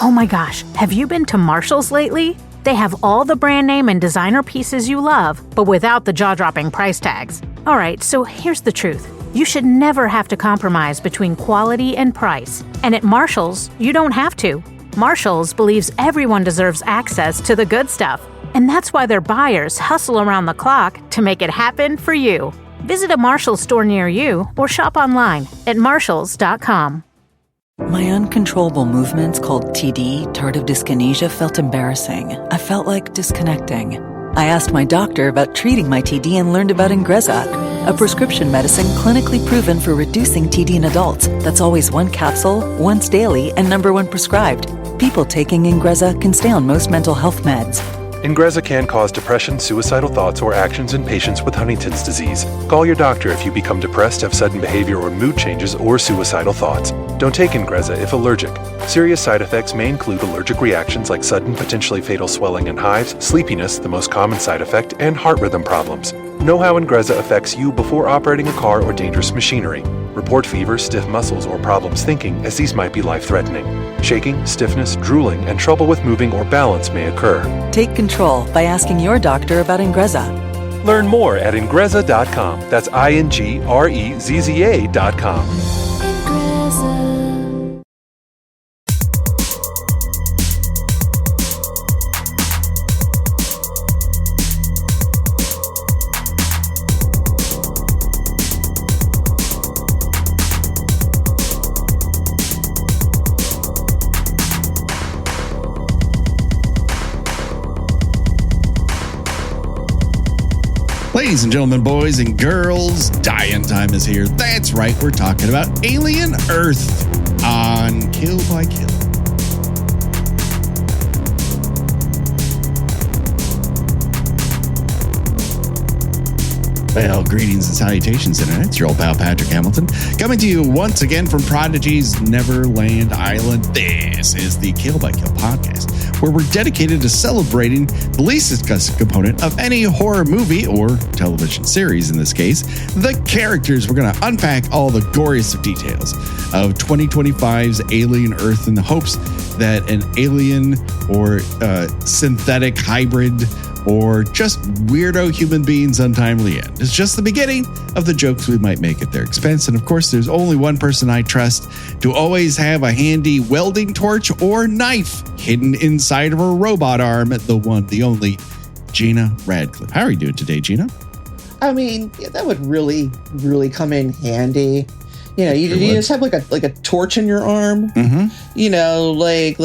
Oh my gosh, have you been to Marshall's lately? They have all the brand name and designer pieces you love, but without the jaw-dropping price tags. All right, so here's the truth. You should never have to compromise between quality and price. And at Marshall's, you don't have to. Marshall's believes everyone deserves access to the good stuff. And that's why their buyers hustle around the clock to make it happen for you. Visit a Marshall's store near you or shop online at marshalls.com. My uncontrollable movements, called TD, tardive dyskinesia, felt embarrassing. I felt like disconnecting. I asked my doctor about treating my TD and learned about Ingrezza, a prescription medicine clinically proven for reducing TD in adults. That's always one capsule, once daily, and number one prescribed. People taking Ingrezza can stay on most mental health meds. Ingrezza can cause depression, suicidal thoughts, or actions in patients with Huntington's disease. Call your doctor if you become depressed, have sudden behavior or mood changes, or suicidal thoughts. Don't take Ingrezza if allergic. Serious side effects may include allergic reactions like sudden, potentially fatal swelling and hives, sleepiness, the most common side effect, and heart rhythm problems. Know how Ingrezza affects you before operating a car or dangerous machinery. Report fever, stiff muscles, or problems thinking, as these might be life-threatening. Shaking, stiffness, drooling, and trouble with moving or balance may occur. Take control by asking your doctor about Ingrezza. Learn more at Ingrezza.com. That's INGREZZA.com. Ladies and gentlemen, boys and girls, dying time is here. That's right, we're talking about Alien Earth on Kill by Kill. Well, greetings and salutations, Internet. It's your old pal, Patrick Hamilton, coming to you once again from Prodigy's Neverland Island. This is the Kill by Kill podcast, where we're dedicated to celebrating the least discussed component of any horror movie or television series, in this case, the characters. We're going to unpack all the goriest of details of 2025's Alien Earth in the hopes that an alien or synthetic hybrid or just weirdo human beings' untimely end. It's just the beginning of the jokes we might make at their expense. And of course, there's only one person I trust to always have a handy welding torch or knife hidden inside of a robot arm, the one, the only, Gina Radcliffe. How are you doing today, Gina? I mean, yeah, that would really, really come in handy. You know, you just have like a torch in your arm. Mm-hmm. You know, like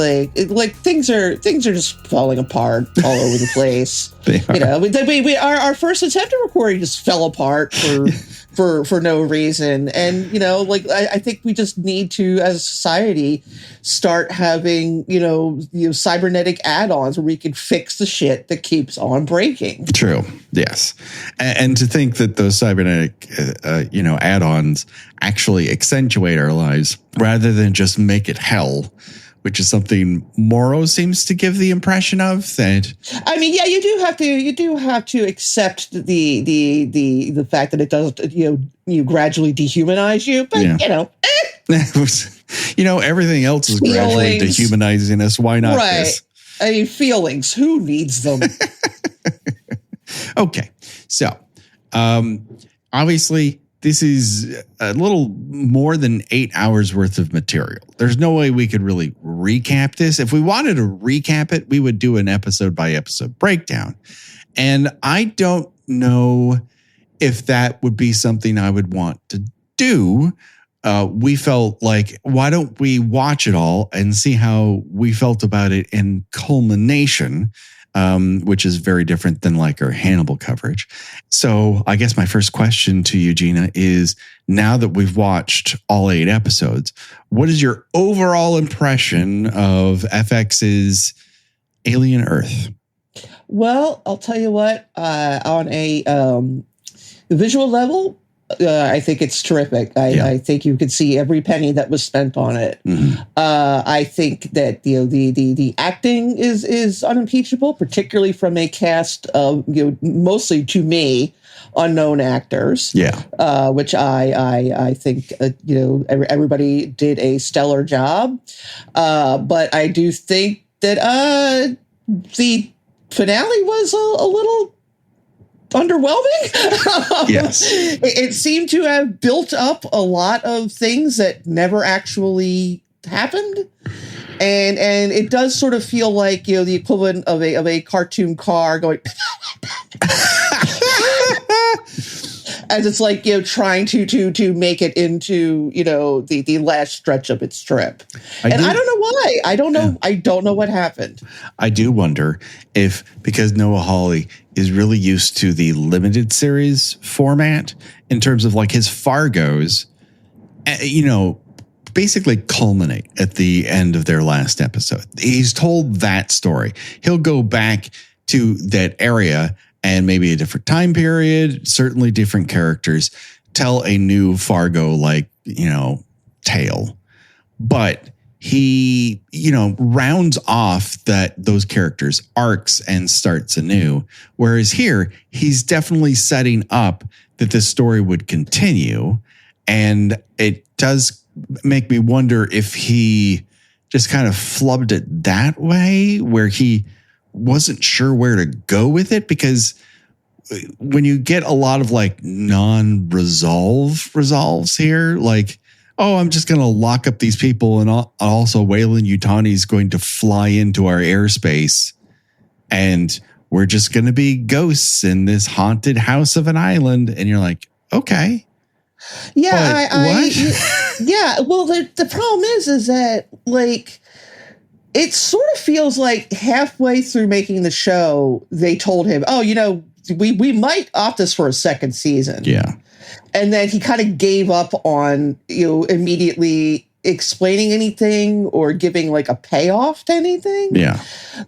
things are just falling apart all over the place. You know, we our first attempt at recording just fell apart for no reason, and you know, like I think we just need to, as a society, start having you know cybernetic add-ons where we can fix the shit that keeps on breaking. True. Yes, and to think that those cybernetic add-ons actually accentuate our lives rather than just make it hell, which is something Morrow seems to give the impression of. That I mean, yeah, you do have to accept the fact that it does you gradually dehumanize you, but yeah. Everything else is gradually dehumanizing us. Why not right. this? I mean, feelings. Who needs them? Okay, so obviously. This is a little more than 8 hours worth of material. There's no way we could really recap this. If we wanted to recap it, we would do an episode by episode breakdown. And I don't know if that would be something I would want to do. We felt like, why don't we watch it all and see how we felt about it in culmination, which is very different than like our Hannibal coverage. So I guess my first question to you, Gina, is now that we've watched all 8 episodes, what is your overall impression of FX's Alien Earth? Well, I'll tell you what, on a visual level, I think it's terrific. I think you could see every penny that was spent on it. Mm-hmm. I think that the acting is unimpeachable, particularly from a cast of mostly to me unknown actors. Yeah. Which I think, everybody did a stellar job. But I do think that the finale was a little underwhelming. Yes. It seemed to have built up a lot of things that never actually happened. And it does sort of feel like, the equivalent of a cartoon car going as it's like, trying to make it into, the last stretch of its trip. I don't know why. I don't know. Yeah. I don't know what happened. I do wonder if, because Noah Hawley is really used to the limited series format in terms of like his Fargos, basically culminate at the end of their last episode. He's told that story. He'll go back to that area and maybe a different time period, certainly different characters, tell a new Fargo tale. But he, rounds off those characters' arcs and starts anew. Whereas here, he's definitely setting up that this story would continue. And it does make me wonder if he just kind of flubbed it that way, where he wasn't sure where to go with it, because when you get a lot of like resolves here, like, oh, I'm just going to lock up these people, and also Wayland Yutani is going to fly into our airspace, and we're just going to be ghosts in this haunted house of an island. And you're like, okay. Yeah, yeah. Well, the problem is that like it sort of feels like halfway through making the show, they told him, "Oh, we might opt this for a second season." Yeah, and then he kind of gave up on immediately explaining anything or giving like a payoff to anything. Yeah,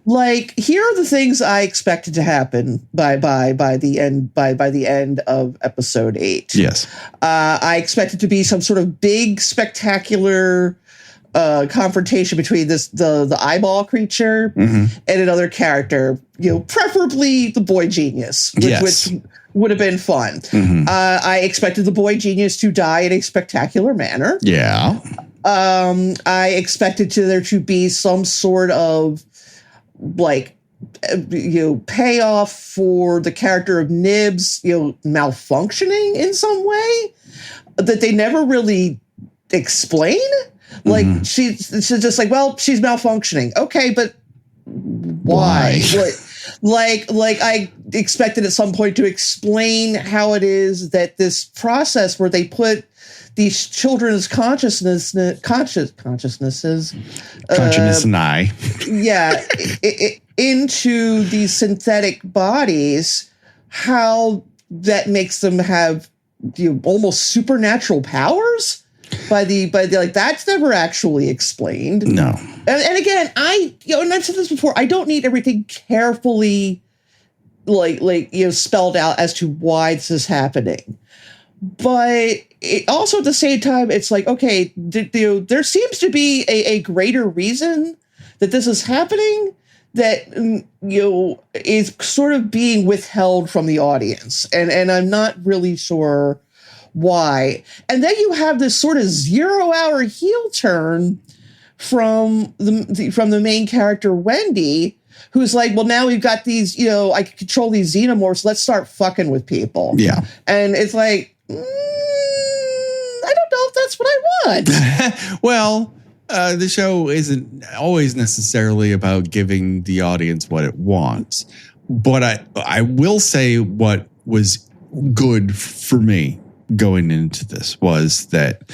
like here are the things I expected to happen by the end of episode 8. Yes, I expect it to be some sort of big spectacular confrontation between the eyeball creature and another character, preferably the boy genius, which would have been fun. I expected the boy genius to die in a spectacular manner. Yeah. I expected there to be some sort of like, payoff for the character of Nibs, malfunctioning in some way that they never really explain. Like she's just like, well, she's malfunctioning. Okay, but why? Like I expected at some point to explain how it is that this process where they put these children's consciousnesses, and I, into these synthetic bodies, how that makes them have almost supernatural powers by the like that's never actually explained. No. And again, and I've said this before, I don't need everything carefully spelled out as to why this is happening. But it also at the same time, it's like, okay, there seems to be a greater reason that this is happening that, is sort of being withheld from the audience. And I'm not really sure why. And then you have this sort of 0-hour heel turn from the main character, Wendy, who's like, well, now we've got these, I can control these xenomorphs. Let's start fucking with people. Yeah. And it's like, I don't know if that's what I want. Well, the show isn't always necessarily about giving the audience what it wants. But I will say what was good for me going into this was that,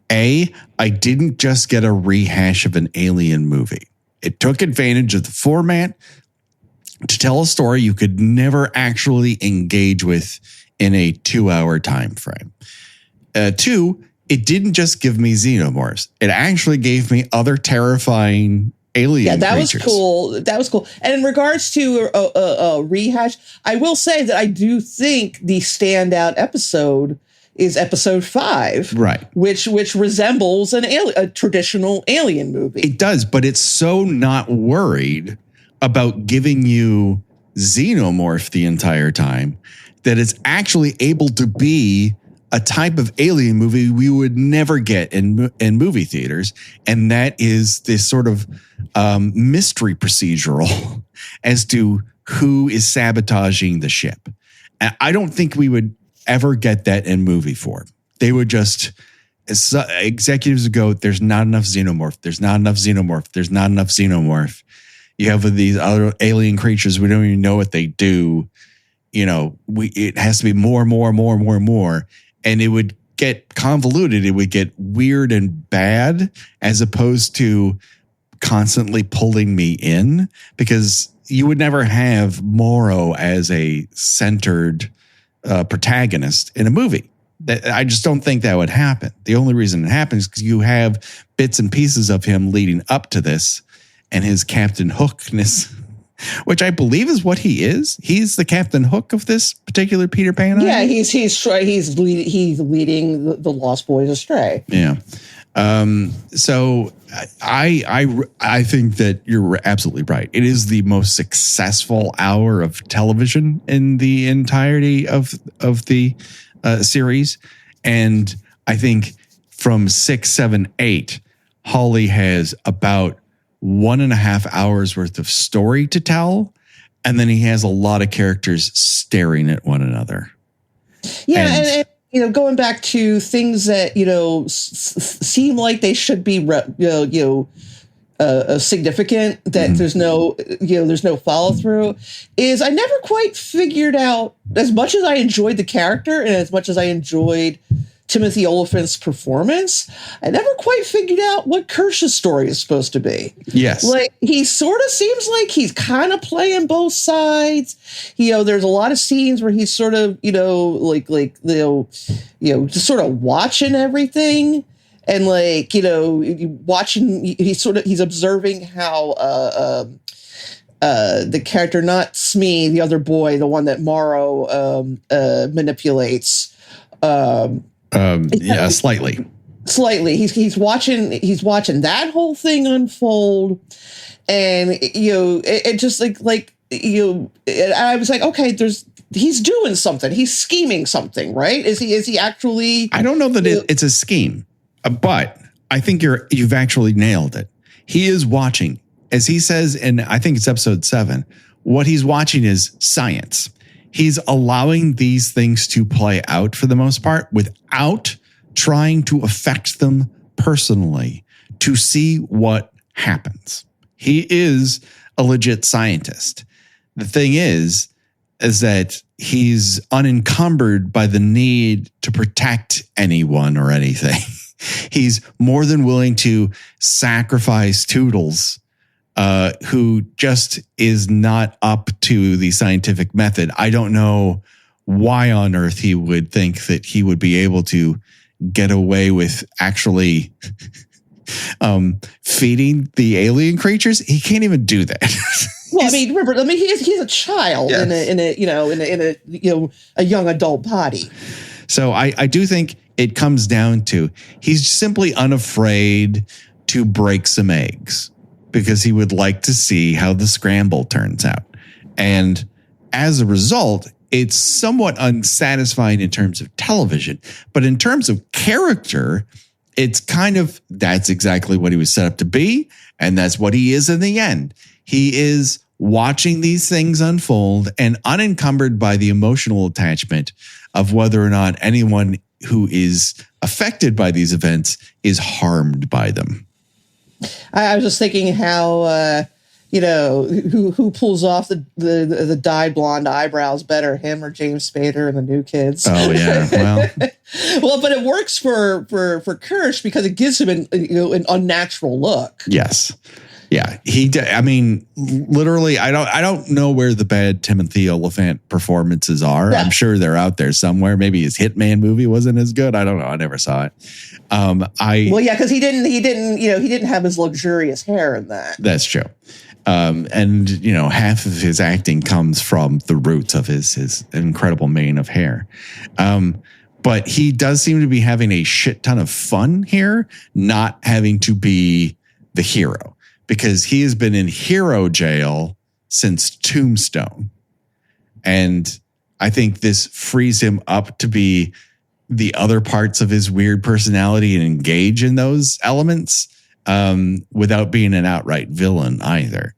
I didn't just get a rehash of an Alien movie. It took advantage of the format to tell a story you could never actually engage with in a 2-hour time frame. 2, it didn't just give me xenomorphs. It actually gave me other terrifying alien creatures. Was cool. That was cool. And in regards to a rehash, I will say that I do think the standout episode is episode 5, right? Which resembles a traditional alien movie. It does, but it's so not worried about giving you xenomorph the entire time that is actually able to be a type of alien movie we would never get in movie theaters. And that is this sort of mystery procedural as to who is sabotaging the ship. And I don't think we would ever get that in movie form. They would just, executives would go, there's not enough xenomorph. There's not enough xenomorph. There's not enough xenomorph. You have these other alien creatures. We don't even know what they do. It has to be more. And it would get convoluted. It would get weird and bad as opposed to constantly pulling me in, because you would never have Morrow as a centered protagonist in a movie. I just don't think that would happen. The only reason it happens is because you have bits and pieces of him leading up to this and his Captain Hookness, which I believe is what he is. He's the Captain Hook of this particular Peter Pan. Yeah, he's leading the Lost Boys astray. Yeah. So I think that you're absolutely right. It is the most successful hour of television in the entirety of the series, and I think from 6, 7, 8, Hawley has about 1.5 hours worth of story to tell, and then he has a lot of characters staring at one another. Yeah, and going back to things that seem like they should be significant, that there's no follow through, is I never quite figured out, as much as I enjoyed the character and as much as I enjoyed Timothy Oliphant's performance, I never quite figured out what Kirsch's story is supposed to be. Yes. Like, he sort of seems like he's kind of playing both sides. There's a lot of scenes where he's sort of, just sort of watching everything. And watching, he's observing how the character, not Smee, the other boy, the one that Morrow manipulates. Slightly. He's watching that whole thing unfold, and it just I was like, okay, he's doing something. He's scheming something, right? Is he actually? I don't know that it's a scheme, but I think you've actually nailed it. He is watching, as he says, and I think it's episode 7. What he's watching is science. He's allowing these things to play out for the most part without trying to affect them personally to see what happens. He is a legit scientist. The thing is that he's unencumbered by the need to protect anyone or anything. He's more than willing to sacrifice Toodles, who just is not up to the scientific method. I don't know why on earth he would think that he would be able to get away with actually feeding the alien creatures. He can't even do that. Well, remember, he's a child. Yes. in a young adult body. So I do think it comes down to he's simply unafraid to break some eggs, because he would like to see how the scramble turns out. And as a result, it's somewhat unsatisfying in terms of television. But in terms of character, it's that's exactly what he was set up to be. And that's what he is in the end. He is watching these things unfold and unencumbered by the emotional attachment of whether or not anyone who is affected by these events is harmed by them. I was just thinking how, who pulls off the dyed blonde eyebrows better, him or James Spader and the New Kids? Oh yeah, well, but it works for Kirsch because it gives him an unnatural look. Yes, yeah. Literally, I don't know where the bad Timothy Oliphant performances are. Yeah. I'm sure they're out there somewhere. Maybe his Hitman movie wasn't as good. I don't know. I never saw it. Because he didn't have his luxurious hair in that. That's true. And half of his acting comes from the roots of his incredible mane of hair. But he does seem to be having a shit ton of fun here, not having to be the hero, because he has been in hero jail since Tombstone. And I think this frees him up to be the other parts of his weird personality and engage in those elements without being an outright villain either.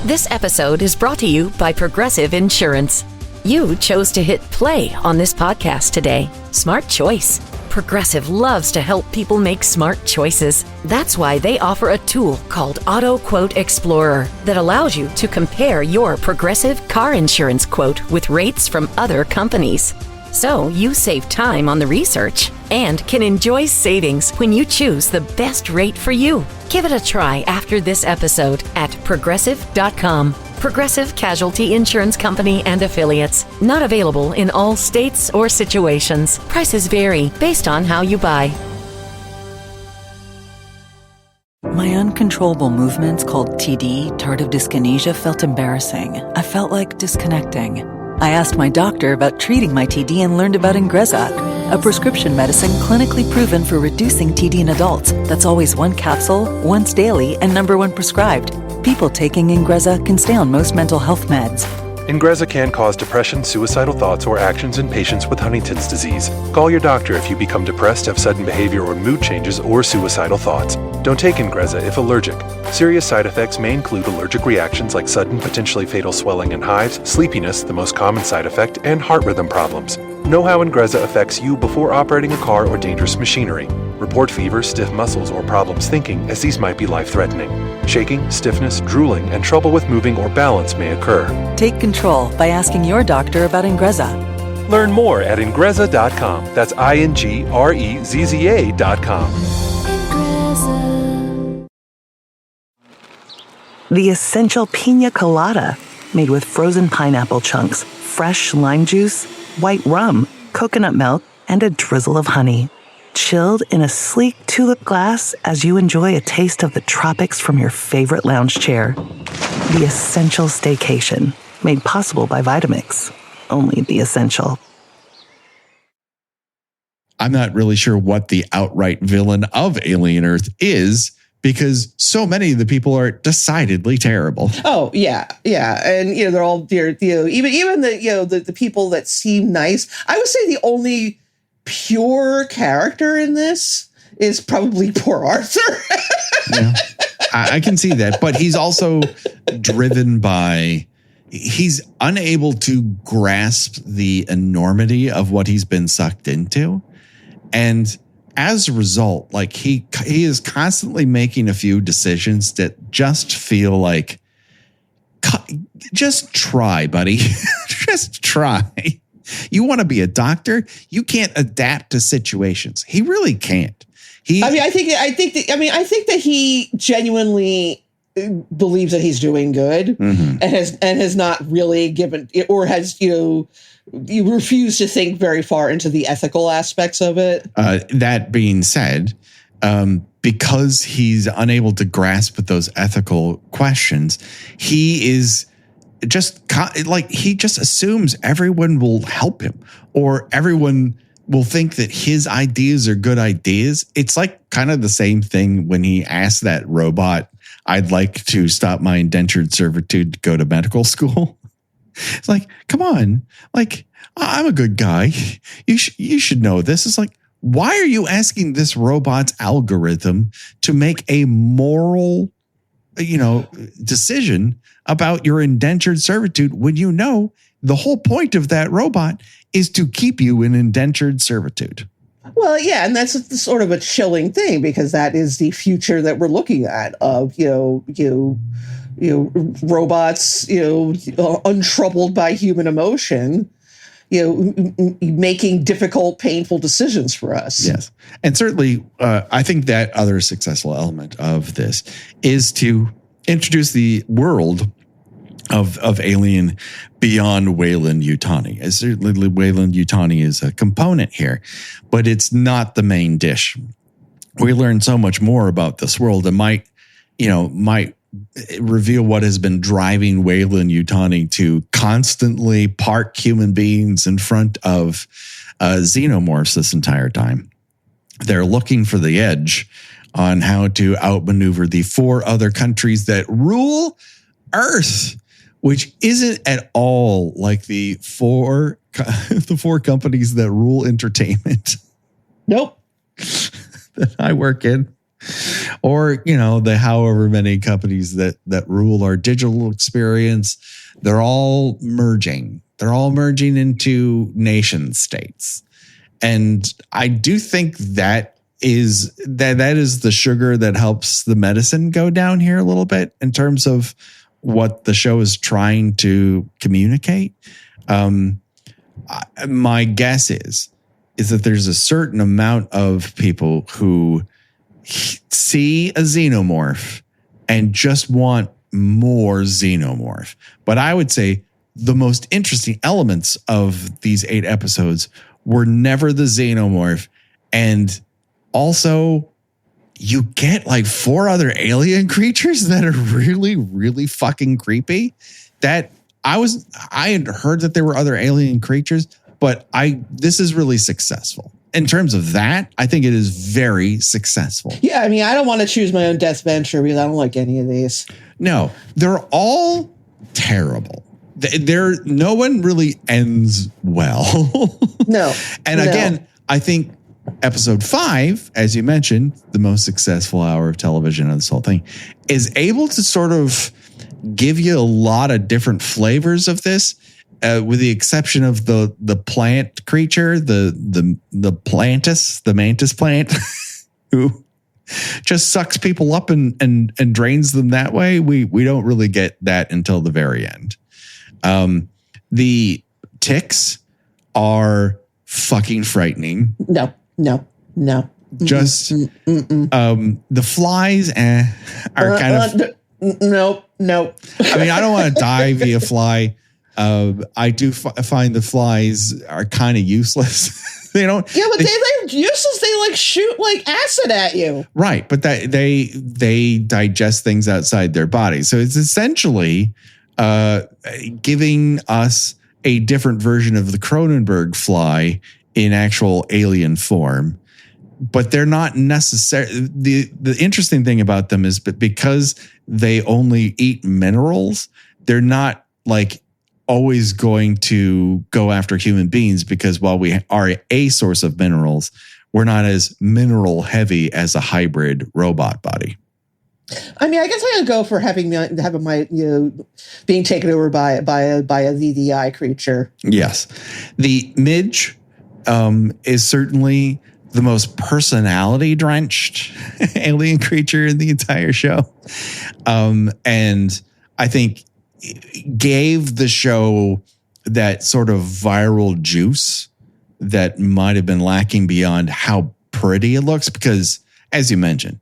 This episode is brought to you by Progressive Insurance. You chose to hit play on this podcast today. Smart choice. Progressive loves to help people make smart choices. That's why they offer a tool called Auto Quote Explorer that allows you to compare your Progressive car insurance quote with rates from other companies. So you save time on the research and can enjoy savings when you choose the best rate for you. Give it a try after this episode at Progressive.com. Progressive Casualty Insurance Company and Affiliates. Not available in all states or situations. Prices vary based on how you buy. My uncontrollable movements called TD, tardive dyskinesia, felt embarrassing. I felt like disconnecting. I asked my doctor about treating my TD and learned about Ingrezza, a prescription medicine clinically proven for reducing TD in adults. That's always one capsule, once daily, and number 1 prescribed. People taking Ingrezza can stay on most mental health meds. Ingrezza can cause depression, suicidal thoughts, or actions in patients with Huntington's disease. Call your doctor if you become depressed, have sudden behavior or mood changes, or suicidal thoughts. Don't take Ingrezza if allergic. Serious side effects may include allergic reactions like sudden, potentially fatal swelling and hives, sleepiness, the most common side effect, and heart rhythm problems. Know how Ingrezza affects you before operating a car or dangerous machinery. Report fever, stiff muscles, or problems thinking, as these might be life-threatening. Shaking, stiffness, drooling, and trouble with moving or balance may occur. Take control by asking your doctor about Ingrezza. Learn more at Ingrezza.com. That's INGREZZA.com. The essential pina colada, made with frozen pineapple chunks, fresh lime juice, white rum, coconut milk, and a drizzle of honey. Chilled in a sleek tulip glass as you enjoy a taste of the tropics from your favorite lounge chair. The essential staycation, made possible by Vitamix. Only the essential. I'm not really sure what the outright villain of Alien Earth is, because so many of the people are decidedly terrible. Oh yeah, and they're all even the people that seem nice. I would say the only pure character in this is probably poor Arthur. Yeah, I can see that, but he's also driven by. He's unable to grasp the enormity of what he's been sucked into, and as a result, like he is constantly making a few decisions that just feel like, just try, buddy, just try. You want to be a doctor? You can't adapt to situations. He really can't. I think that he genuinely believes that he's doing good, and has not really given, or has you refuse to think very far into the ethical aspects of it. That being said, because he's unable to grasp those ethical questions, he is just he just assumes everyone will help him, or everyone will think that his ideas are good ideas. It's like kind of the same thing when he asked that robot, "I'd like to stop my indentured servitude to go to medical school." It's like, come on, like, I'm a good guy. You should know this. It's like, why are you asking this robot's algorithm to make a moral, decision about your indentured servitude when you know the whole point of that robot is to keep you in indentured servitude? Well, yeah, and that's sort of a chilling thing, because that is the future that we're looking at of robots, untroubled by human emotion, making difficult, painful decisions for us. Yes. And certainly, I think that other successful element of this is to introduce the world of Alien beyond Weyland-Yutani. Certainly, Weyland-Yutani is a component here, but it's not the main dish. We learn so much more about this world and might reveal what has been driving Weyland-Yutani to constantly park human beings in front of xenomorphs this entire time. They're looking for the edge on how to outmaneuver the 4 other countries that rule Earth, which isn't at all like the four companies that rule entertainment. Nope. That I work in. Or, the however many companies that rule our digital experience. They're all merging. They're all merging into nation states. And I do think that is the sugar that helps the medicine go down here a little bit in terms of what the show is trying to communicate. My guess is that there's a certain amount of people who see a xenomorph and just want more xenomorph. But I would say the most interesting elements of these 8 episodes were never the xenomorph. And also, you get like 4 other alien creatures that are really, really fucking creepy. That I had heard that there were other alien creatures, but this is really successful. In terms of that, I think it is very successful. Yeah, I mean, I don't want to choose my own deathventure because I don't like any of these. No, they're all terrible. No one really ends well. No. And again, I think episode 5, as you mentioned, the most successful hour of television of this whole thing, is able to sort of give you a lot of different flavors of this. With the exception of the plant creature, the plantus, the mantis plant, who just sucks people up and drains them that way. We don't really get that until the very end. The ticks are fucking frightening. No. Just the flies are kind of no. I mean, I don't want to die via fly. I do find the flies are kind of useless. They don't. Yeah, but they're useless. They like shoot like acid at you. Right, but they digest things outside their body. So it's essentially giving us a different version of the Cronenberg fly in actual alien form. But they're not necessarily. The interesting thing about them is, but because they only eat minerals, they're not like always going to go after human beings, because while we are a source of minerals, we're not as mineral heavy as a hybrid robot body. I mean, I guess I would go for having my being taken over by a VDI creature. Yes, the midge is certainly the most personality drenched alien creature in the entire show, and I think gave the show that sort of viral juice that might have been lacking beyond how pretty it looks. Because as you mentioned,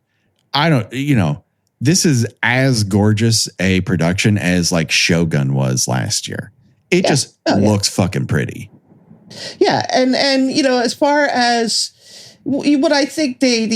this is as gorgeous a production as like Shogun was last year. It just looks fucking pretty. Yeah. And as far as what I think the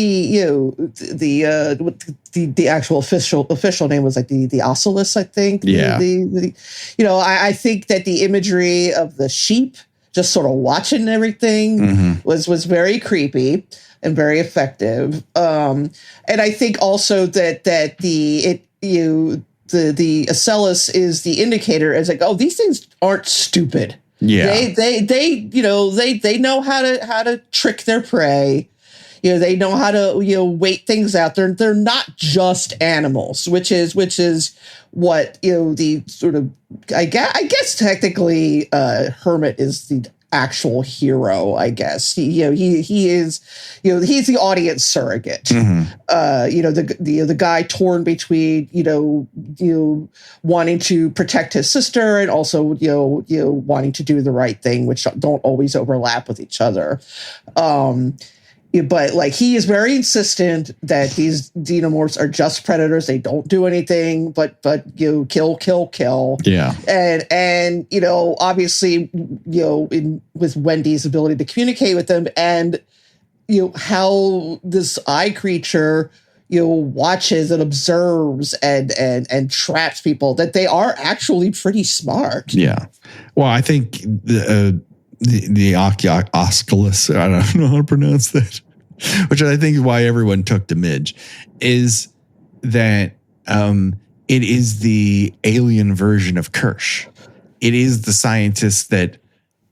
actual official name was, like the oculus, I think. Yeah. I think that the imagery of the sheep just sort of watching everything was very creepy and very effective. And I think also that the ocellus is the indicator. It's like, oh, these things aren't stupid. Yeah, they know how to trick their prey. They know how to wait things out. They're not just animals, which is what the sort of I guess technically Hermit is the actual hero. I guess he is he's the audience surrogate. The guy torn between wanting to protect his sister and also wanting to do the right thing, which don't always overlap with each other. But like, he is very insistent that these xenomorphs are just predators. They don't do anything but kill. Yeah. And obviously, with Wendy's ability to communicate with them, and how this eye creature watches and observes and traps people, that they are actually pretty smart. Yeah. Well, I think the oculus, I don't know how to pronounce that, which I think is why everyone took to midge, is that it is the alien version of Kirsch. It is the scientist that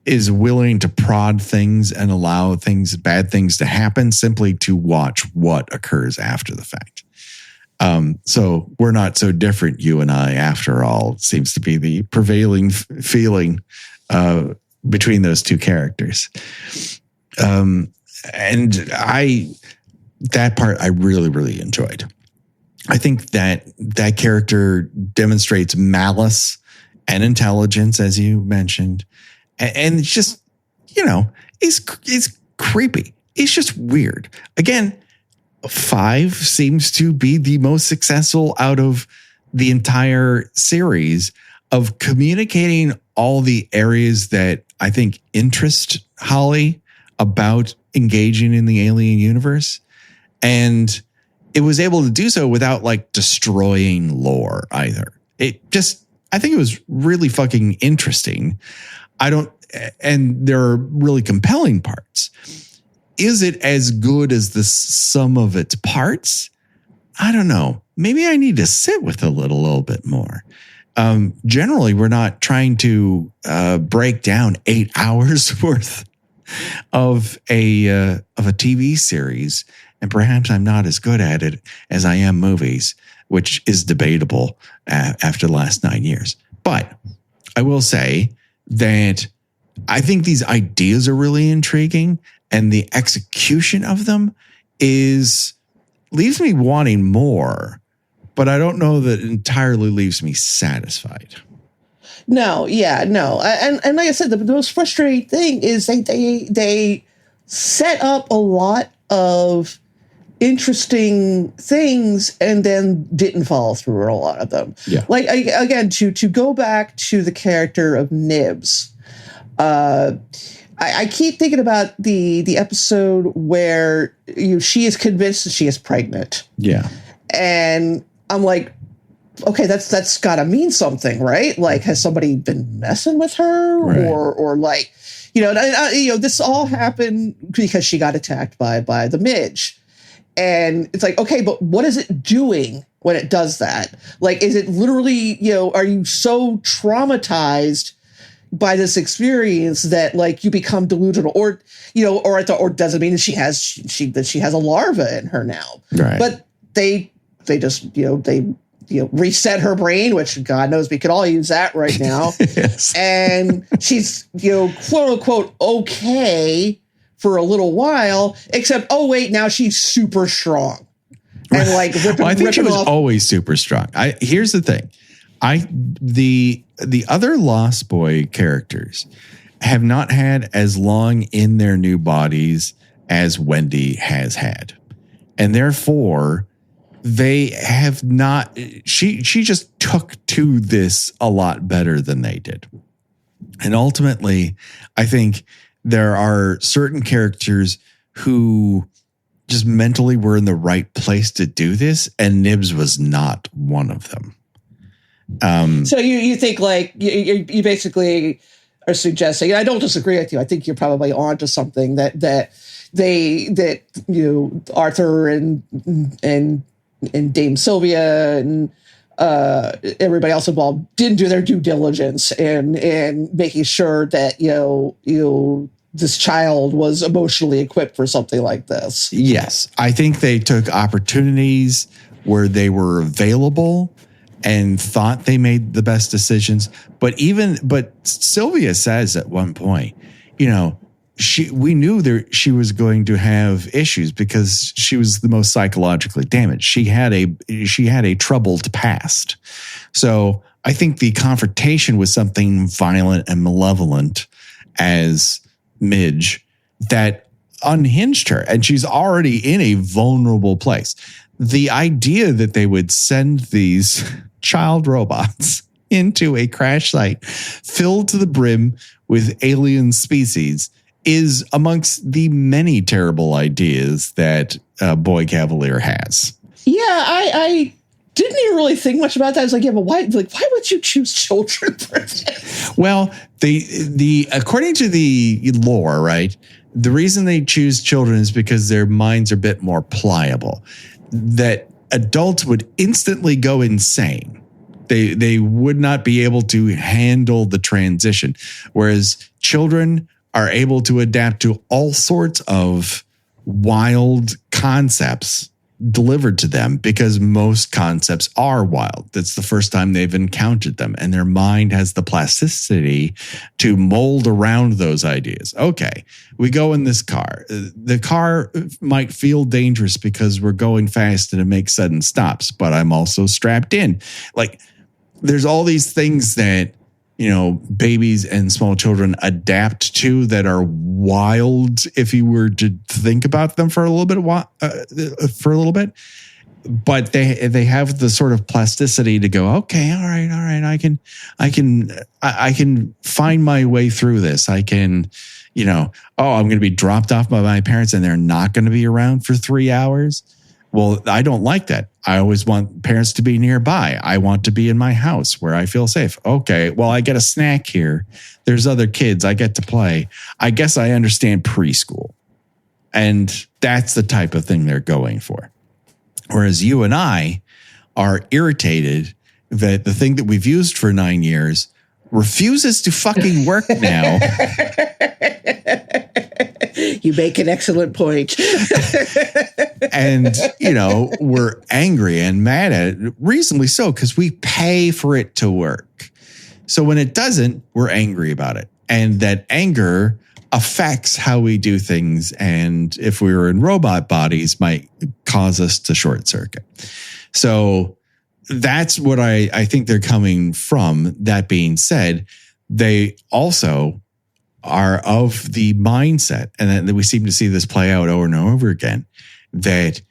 is willing to prod things and allow bad things to happen simply to watch what occurs after the fact. So we're not so different, you and I, after all, seems to be the prevailing feeling between those two characters. And that part I really, really enjoyed. I think that character demonstrates malice and intelligence, as you mentioned. And it's just, it's creepy. It's just weird. Again, 5 seems to be the most successful out of the entire series of communicating all the areas that I think interest Holly about engaging in the alien universe. And it was able to do so without like destroying lore either. I think it was really fucking interesting. And there are really compelling parts. Is it as good as the sum of its parts? I don't know. Maybe I need to sit with it a little bit more. Generally, we're not trying to break down 8 hours worth of a TV series, and perhaps I'm not as good at it as I am movies, which is debatable after the last 9 years. But I will say that I think these ideas are really intriguing, and the execution of them leaves me wanting more, but I don't know that it entirely leaves me satisfied. No. And like I said, the most frustrating thing is they set up a lot of interesting things and then didn't follow through on a lot of them. Yeah. Like, again, to go back to the character of Nibs, I keep thinking about the episode where she is convinced that she is pregnant. Yeah. And I'm like, okay, that's got to mean something, right? Like, has somebody been messing with her, right. or like, this all happened because she got attacked by the midge, and it's like, okay, but what is it doing when it does that? Like, is it literally, are you so traumatized by this experience that like you become delusional, or does it mean that she has a larva in her now? Right. But they just reset her brain, which God knows we could all use that right now. Yes. And she's quote unquote okay for a little while, except wait, now she's super strong. And like I think she was always super strong. Here's the thing. The other Lost Boy characters have not had as long in their new bodies as Wendy has had. And therefore, they have not, she just took to this a lot better than they did. And ultimately, I think there are certain characters who just mentally were in the right place to do this, and Nibs was not one of them. So you think like you basically are suggesting, and I don't disagree with you. I think you're probably onto something that Arthur and Dame Sylvia and everybody else involved didn't do their due diligence and making sure that this child was emotionally equipped for something like this. Yes, I think they took opportunities where they were available and thought they made the best decisions. But Sylvia says at one point, we knew she was going to have issues because she was the most psychologically damaged. She had a troubled past. So I think the confrontation with something violent and malevolent as Midge that unhinged her, and she's already in a vulnerable place. The idea that they would send these child robots into a crash site filled to the brim with alien species is amongst the many terrible ideas that Boy Cavalier has. Yeah, I didn't even really think much about that. I was like, yeah, but why would you choose children for this? Well, the according to the lore, right, the reason they choose children is because their minds are a bit more pliable. That adults would instantly go insane They would not be able to handle the transition, whereas children are able to adapt to all sorts of wild concepts delivered to them because most concepts are wild. That's the first time they've encountered them, and their mind has the plasticity to mold around those ideas. Okay, we go in this car. The car might feel dangerous because we're going fast and it makes sudden stops, but I'm also strapped in. Like, there's all these things that, you know, babies and small children adapt to that are wild if you were to think about them for a little bit. But they have the sort of plasticity to go, okay, all right, I can find my way through this. I can, you know, I'm going to be dropped off by my parents and they're not going to be around for 3 hours. Well, I don't like that. I always want parents to be nearby. I want to be in my house where I feel safe. Okay, well, I get a snack here. There's other kids. I get to play. I guess I understand preschool. And that's the type of thing they're going for. Whereas you and I are irritated that the thing that we've used for 9 years refuses to fucking work now. You make an excellent point. And, you know, we're angry and mad at it, reasonably so, because we pay for it to work. So when it doesn't, we're angry about it. And that anger affects how we do things. And if we were in robot bodies, might cause us to short circuit. So that's what I think they're coming from. That being said, they also are of the mindset, and that we seem to see this play out over and over again, that,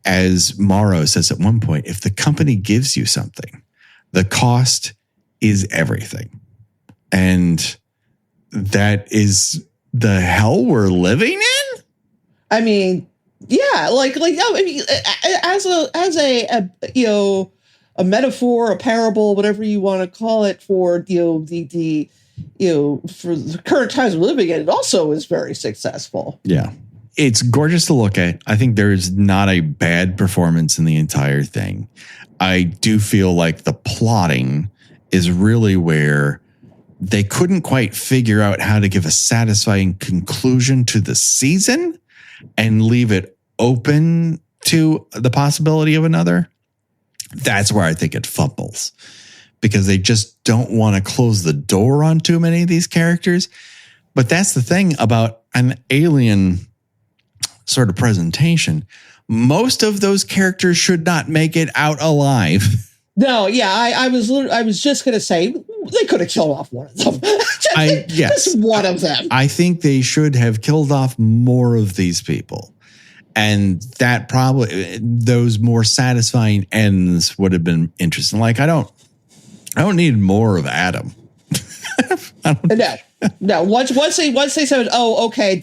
as Morrow says at one point, if the company gives you something, the cost is everything. And that is the hell we're living in? I mean, yeah, like I mean, as a you know, a metaphor, a parable, whatever you want to call it, for, you know, the you know, for the current times we're living in, it also is very successful. Yeah. It's gorgeous to look at. I think there's not a bad performance in the entire thing. I do feel like the plotting is really where they couldn't quite figure out how to give a satisfying conclusion to the season and leave it open to the possibility of another. That's where I think it fumbles, because they just don't want to close the door on too many of these characters. But that's the thing about an Alien sort of presentation. Most of those characters should not make it out alive. No, yeah, I was just going to say they could have killed off one of them. Just one of them. I think they should have killed off more of these people. And that probably, those more satisfying ends would have been interesting. Like, I don't need more of Adam. No. Once they said, oh, okay,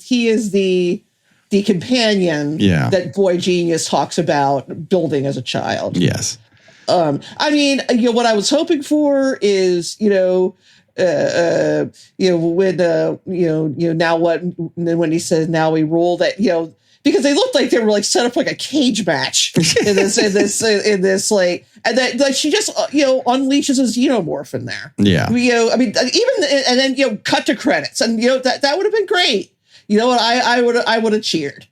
he is the companion that Boy Genius talks about building as a child. Yes. I mean, you know, what I was hoping for is, when now what, and then when he says, now we rule, that, you know, because they looked like they were like set up like a cage match in this like, and that, like, she just unleashes a xenomorph in there. Yeah. I mean, even, and then cut to credits, and that would have been great. You know what? I would have cheered.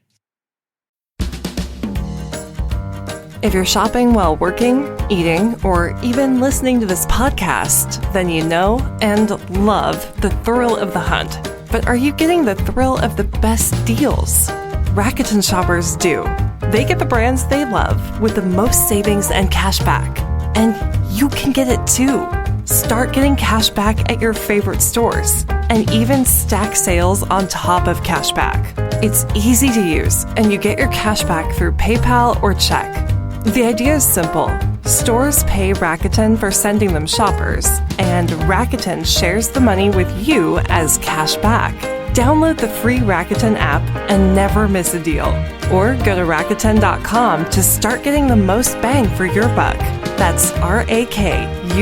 If you're shopping while working, eating, or even listening to this podcast, then you know and love the thrill of the hunt. But are you getting the thrill of the best deals? Rakuten shoppers do. They get the brands they love with the most savings and cash back. And you can get it too. Start getting cash back at your favorite stores, and even stack sales on top of cash back. It's easy to use, and you get your cash back through PayPal or check. The idea is simple. Stores pay Rakuten for sending them shoppers, and Rakuten shares the money with you as cash back. Download the free Rakuten app and never miss a deal. Or go to Rakuten.com to start getting the most bang for your buck. That's RAKUTEN.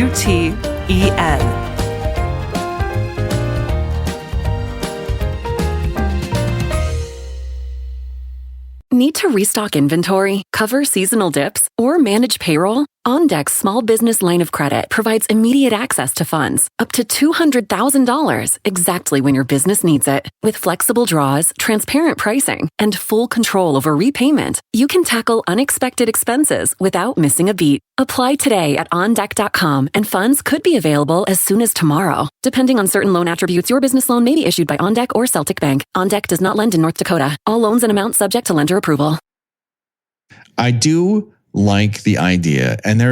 Need to restock inventory, cover seasonal dips, or manage payroll? OnDeck's small business line of credit provides immediate access to funds, up to $200,000, exactly when your business needs it. With flexible draws, transparent pricing, and full control over repayment, you can tackle unexpected expenses without missing a beat. Apply today at ondeck.com, and funds could be available as soon as tomorrow. Depending on certain loan attributes, your business loan may be issued by OnDeck or Celtic Bank. OnDeck does not lend in North Dakota. All loans and amounts subject to lender approval. I do like the idea, and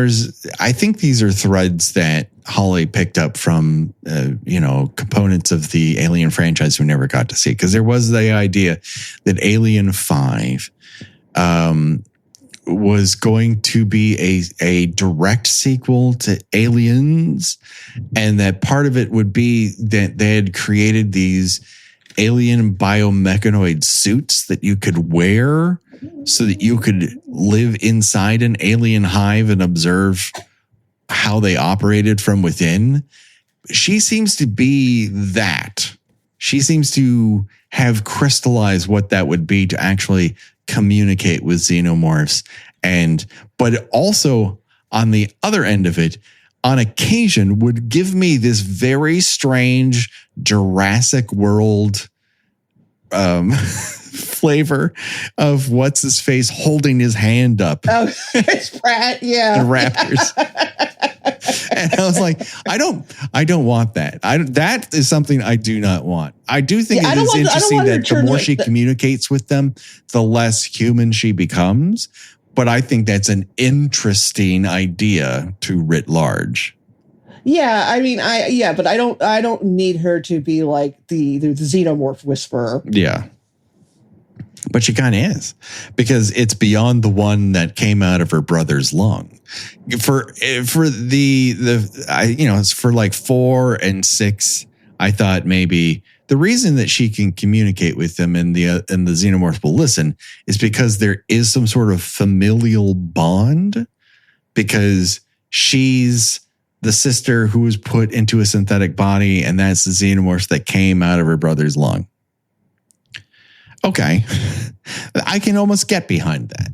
I think these are threads that Holly picked up from, components of the Alien franchise we never got to see, because there was the idea that Alien 5 was going to be a direct sequel to Aliens, and that part of it would be that they had created these alien biomechanoid suits that you could wear so that you could live inside an alien hive and observe how they operated from within. She seems to be that. She seems to have crystallized what that would be to actually communicate with xenomorphs. But also on the other end of it, on occasion would give me this very strange Jurassic World flavor of what's his face holding his hand up. Oh, it's Pratt, yeah. The Raptors. And I was like, I don't want that. That is something I do not want. I do think it is interesting that the more she communicates with them, the less human she becomes. But I think that's an interesting idea to writ large. Yeah, I mean, but I don't need her to be like the xenomorph whisperer. Yeah. But she kind of is, because it's beyond the one that came out of her brother's lung. For it's for like 4 and 6. I thought maybe the reason that she can communicate with them and the xenomorph will listen is because there is some sort of familial bond, because she's the sister who was put into a synthetic body, and that's the xenomorph that came out of her brother's lung. Okay, I can almost get behind that,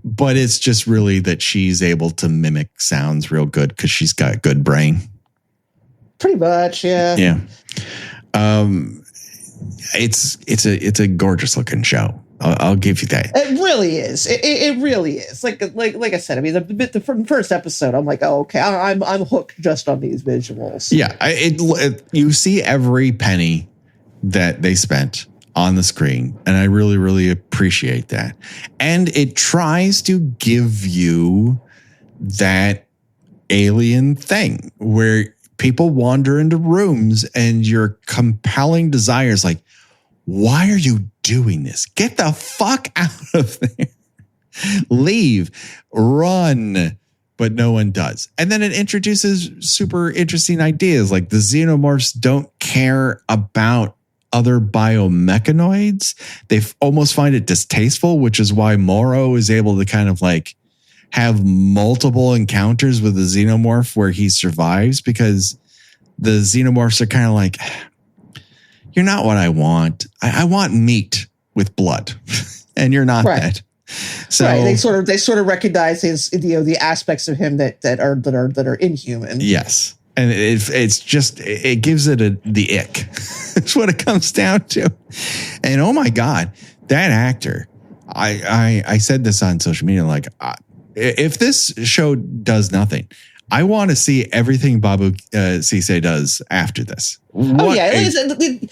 but it's just really that she's able to mimic sounds real good because she's got a good brain. Pretty much, yeah. Yeah. It's a gorgeous looking show. I'll give you that. It really is. It really is. Like I said, I mean, the first episode, I'm like, oh, okay, I'm hooked just on these visuals. Yeah, you see every penny that they spent on the screen, and I really, really appreciate that. And it tries to give you that alien thing where people wander into rooms and your compelling desires like, why are you doing this? Get the fuck out of there. Leave, run, but no one does. And then it introduces super interesting ideas like the xenomorphs don't care about other biomechanoids. They almost find it distasteful, which is why Morrow is able to kind of like have multiple encounters with the xenomorph where he survives, because the xenomorphs are kind of like, you're not what I want. I want meat with blood, and you're not that. So right. They sort of recognize his, the aspects of him that are inhuman. Yes. And it gives it the ick. That's what it comes down to. And oh my God, that actor, I said this on social media, like, if this show does nothing, I want to see everything Babu Sise does after this. I mean,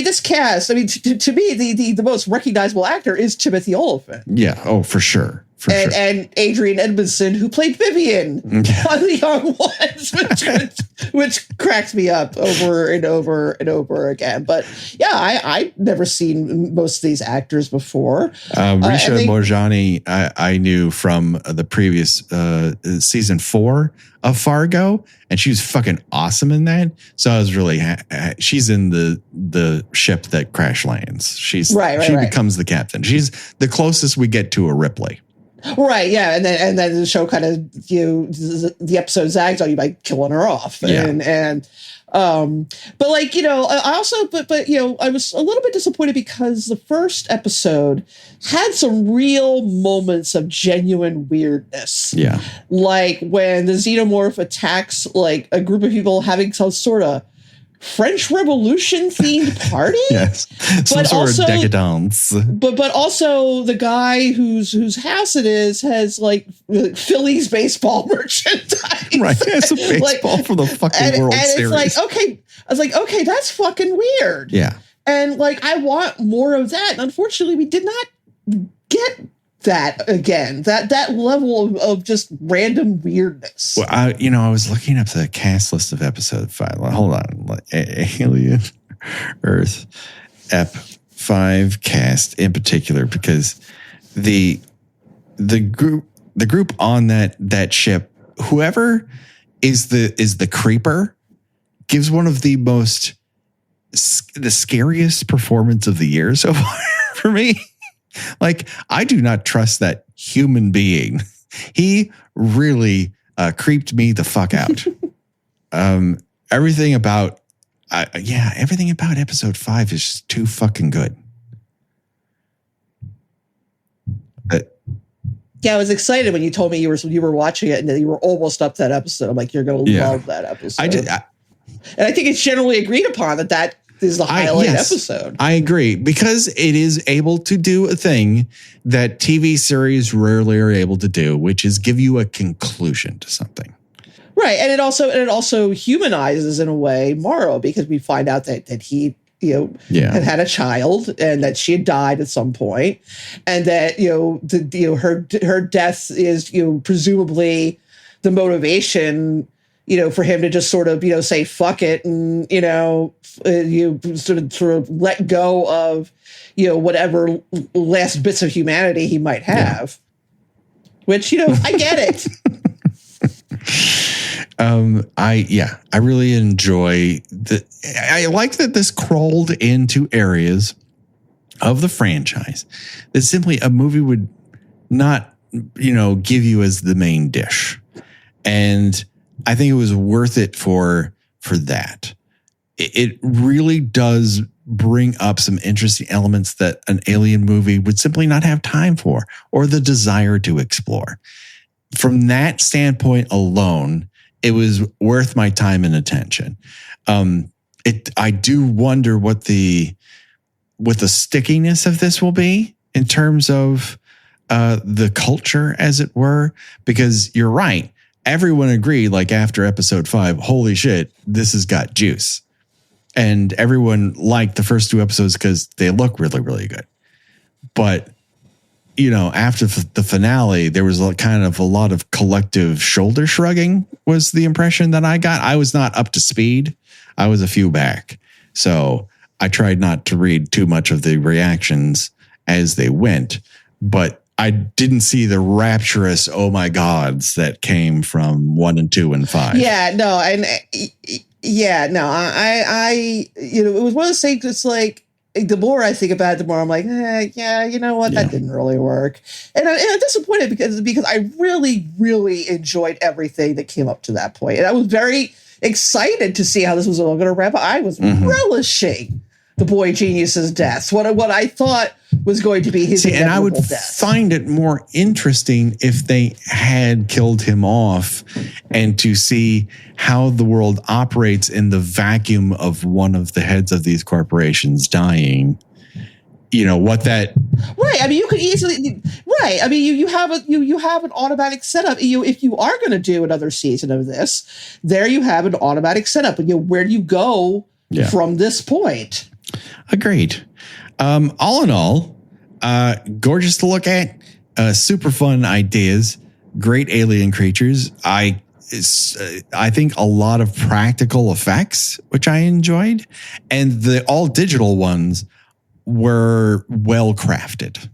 this cast. I mean, to me, the most recognizable actor is Timothy Olyphant. Yeah. Oh, for sure. And Adrian Edmondson, who played Vivian on The Young Ones, which cracks me up over and over and over again. But yeah, I've never seen most of these actors before. Risha Morjani, I knew from the previous season 4 of Fargo, and she was fucking awesome in that. So I was really she's in the ship that crash lands. She becomes the captain. She's the closest we get to a Ripley. Right, yeah, and then the show kind of the episode zags on you by killing her off, but like I also but I was a little bit disappointed because the first episode had some real moments of genuine weirdness. Yeah, like when the xenomorph attacks like a group of people having some sort of French Revolution themed party. Yes, some sort of decadence. But also the guy whose house it is has like Phillies baseball merchandise. Right, it's a baseball for the fucking World Series. It's like, okay, I was like, okay, that's fucking weird. Yeah, and like I want more of that. And unfortunately, we did not get that again. That level of just random weirdness. Well, I was looking up the cast list of episode 5. Hold on, Alien Earth Ep 5 cast in particular, because the group on that ship, whoever is the creeper, gives one of the scariest performance of the year so far for me. Like, I do not trust that human being. He really creeped me the fuck out. Everything about episode 5 is just too fucking good. Yeah, I was excited when you told me you were watching it and that you were almost up that episode. I'm like, you're going to love that episode. And I think it's generally agreed upon that is the highlight episode. I agree, because it is able to do a thing that TV series rarely are able to do, which is give you a conclusion to something. Right, and it also humanizes in a way Morrow, because we find out that he had a child and that she had died at some point, and that her death is presumably the motivation for him to just sort of say fuck it and sort of let go of whatever last bits of humanity he might have, which I get it. I really enjoy I like that this crawled into areas of the franchise that simply a movie would not give you as the main dish, and I think it was worth it for that. It really does bring up some interesting elements that an Alien movie would simply not have time for or the desire to explore. From that standpoint alone, it was worth my time and attention. I do wonder what the stickiness of this will be in terms of the culture, as it were, because you're right. Everyone agreed, like after episode 5, holy shit, this has got juice. And everyone liked the first 2 episodes because they look really, really good. But, after the finale, there was kind of a lot of collective shoulder shrugging was the impression that I got. I was not up to speed. I was a few back. So I tried not to read too much of the reactions as they went. But I didn't see the rapturous "oh my gods" that came from 1 and 2 and 5. Yeah, no, and I it was one of those things. It's like the more I think about it, the more I'm like, you know what, that didn't really work, and I'm disappointed because I really, really enjoyed everything that came up to that point, and I was very excited to see how this was all going to wrap up. I was relishing the boy genius's death. What I thought was going to be his inevitable and I would death. Find it more interesting if they had killed him off, and to see how the world operates in the vacuum of one of the heads of these corporations dying. What that right. I mean, you could easily right. I mean, you have an automatic setup. If you are going to do another season of this, there you have an automatic setup, and where do you go from this point? Agreed. All in all, gorgeous to look at, super fun ideas, great alien creatures. I think a lot of practical effects, which I enjoyed, and the all digital ones were well crafted.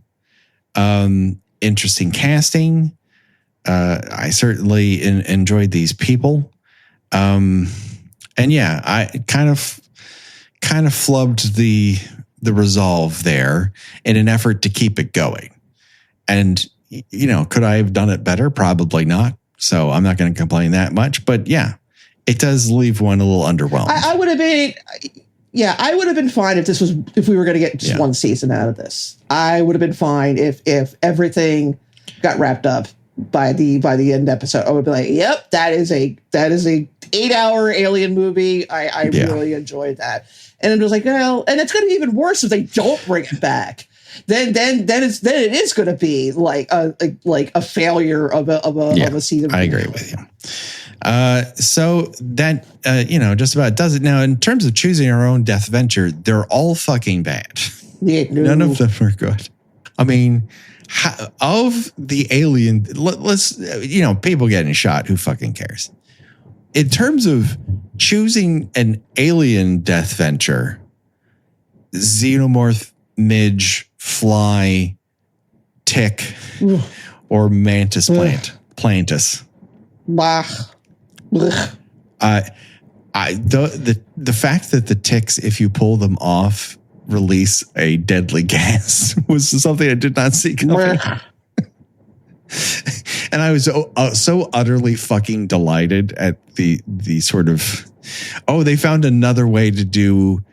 Interesting casting. I certainly enjoyed these people. And I kind of flubbed the resolve there in an effort to keep it going. And could I have done it better? Probably not. So I'm not going to complain that much. But yeah, it does leave one a little underwhelmed. I would have been, I would have been fine if we were going to get just one season out of this. I would have been fine if everything got wrapped up by the end episode. I would be like, yep, that is a 8-hour alien movie. I really enjoyed that. And it was like, well, and it's going to be even worse if they don't bring it back. Then it is going to be like a failure of a season. I agree with you. So that just about does it. Now, in terms of choosing our own death venture, they're all fucking bad. Yeah, no. None of them are good. I mean, of the alien, let's people getting shot. Who fucking cares? In terms of choosing an alien death venture, xenomorph, midge, fly, tick, or mantis plantus. Bah. The fact that the ticks, if you pull them off, release a deadly gas was something I did not see coming. And I was so utterly fucking delighted at the sort of, they found another way to do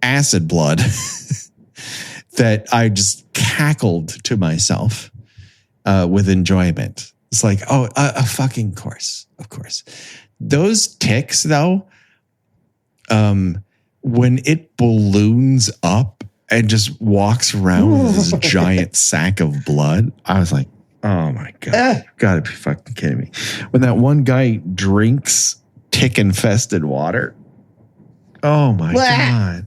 acid blood that I just cackled to myself with enjoyment. It's like, a fucking course, of course. Those ticks, though, when it balloons up and just walks around with this giant sack of blood, I was like, oh my God, you gotta be fucking kidding me. When that one guy drinks tick-infested water, oh my God.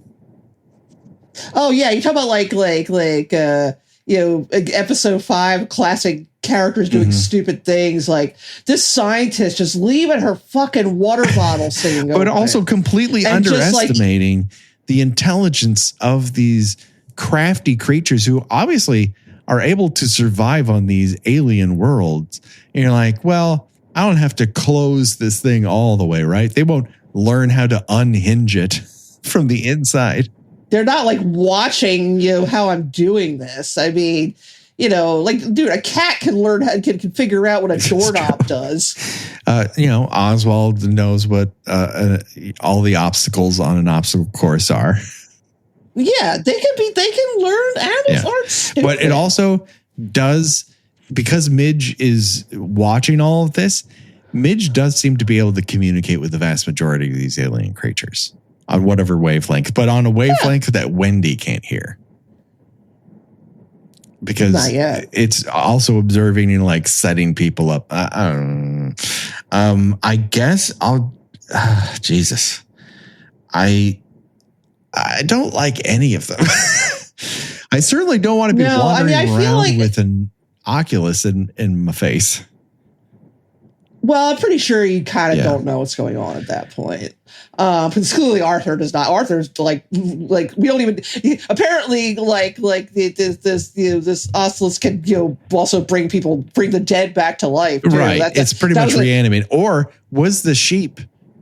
Oh yeah, you talk about like episode 5, classic characters doing stupid things, like this scientist just leaving her fucking water bottle sitting but also completely underestimating the intelligence of these crafty creatures who obviously are able to survive on these alien worlds. And you're like, well, I don't have to close this thing all the way, right? They won't learn how to unhinge it from the inside. They're not like watching, how I'm doing this. I mean, dude, a cat can learn how can figure out what a doorknob does. Oswald knows what all the obstacles on an obstacle course are. Yeah, they can learn animals aren't stupid. But it also does, because Midge is watching all of this, Midge does seem to be able to communicate with the vast majority of these alien creatures on whatever wavelength, but on a wavelength that Wendy can't hear. Because it's also observing and like setting people up. I guess I'll, Jesus. I don't like any of them. I certainly don't want to be wandering around with an Oculus in my face. Well, I'm pretty sure you kind of don't know what's going on at that point. Because clearly Arthur does not. Arthur's like we don't even apparently this Oculus can also bring the dead back to life. Too. Right, it's pretty much reanimated. Or was the sheep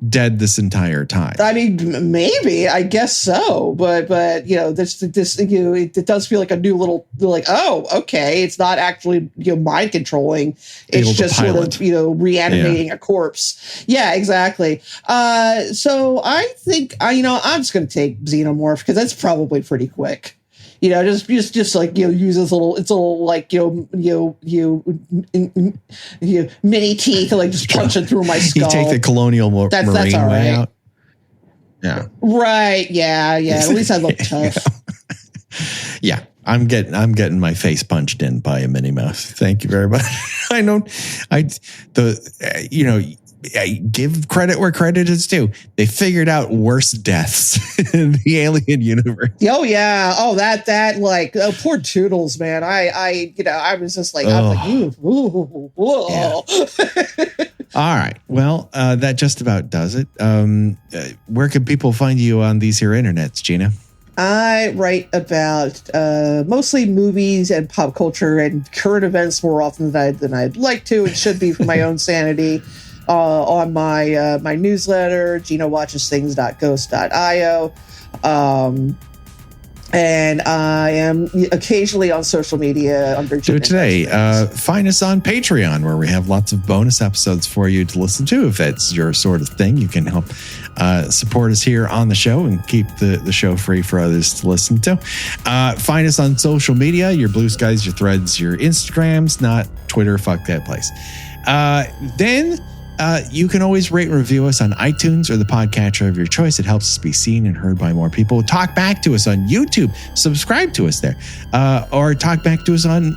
dead this entire time? I mean, maybe, I guess so, but this it does feel like a new little okay, it's not actually mind controlling, it's just sort of reanimating a corpse. Yeah, exactly. So I think I'm just going to take Xenomorph because that's probably pretty quick. Just use this little like mini teeth and just punch it through my skull. You take the colonial marine way out. Yeah. Right. Yeah. At least I look tough. Yeah. I'm getting my face punched in by a Minnie Mouse. Thank you very much. I give credit where credit is due. They figured out worse deaths in the alien universe. Oh yeah. Oh, that poor Toodles, man. I was just like, I was like, ooh, whoa. Yeah. All right. Well, that just about does it. Where can people find you on these here internets, Gina? I write about mostly movies and pop culture and current events more often than I'd like to. It should be for my own sanity. On my newsletter, GinaWatchesThings.ghost.io. And I am occasionally on social media under Do it today. Find us on Patreon, where we have lots of bonus episodes for you to listen to. If that's your sort of thing, you can help support us here on the show and keep the show free for others to listen to. Find us on social media, your Blue Skies, your Threads, your Instagrams, not Twitter. Fuck that place. Then you can always rate and review us on iTunes or the podcatcher of your choice. It helps us be seen and heard by more people. Talk back to us on YouTube. Subscribe to us there. Or talk back to us on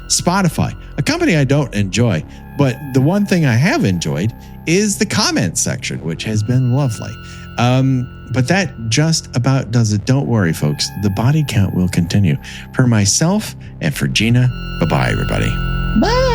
Spotify, a company I don't enjoy. But the one thing I have enjoyed is the comment section, which has been lovely. But that just about does it. Don't worry, folks. The body count will continue. For myself and for Gina, bye-bye, everybody. Bye.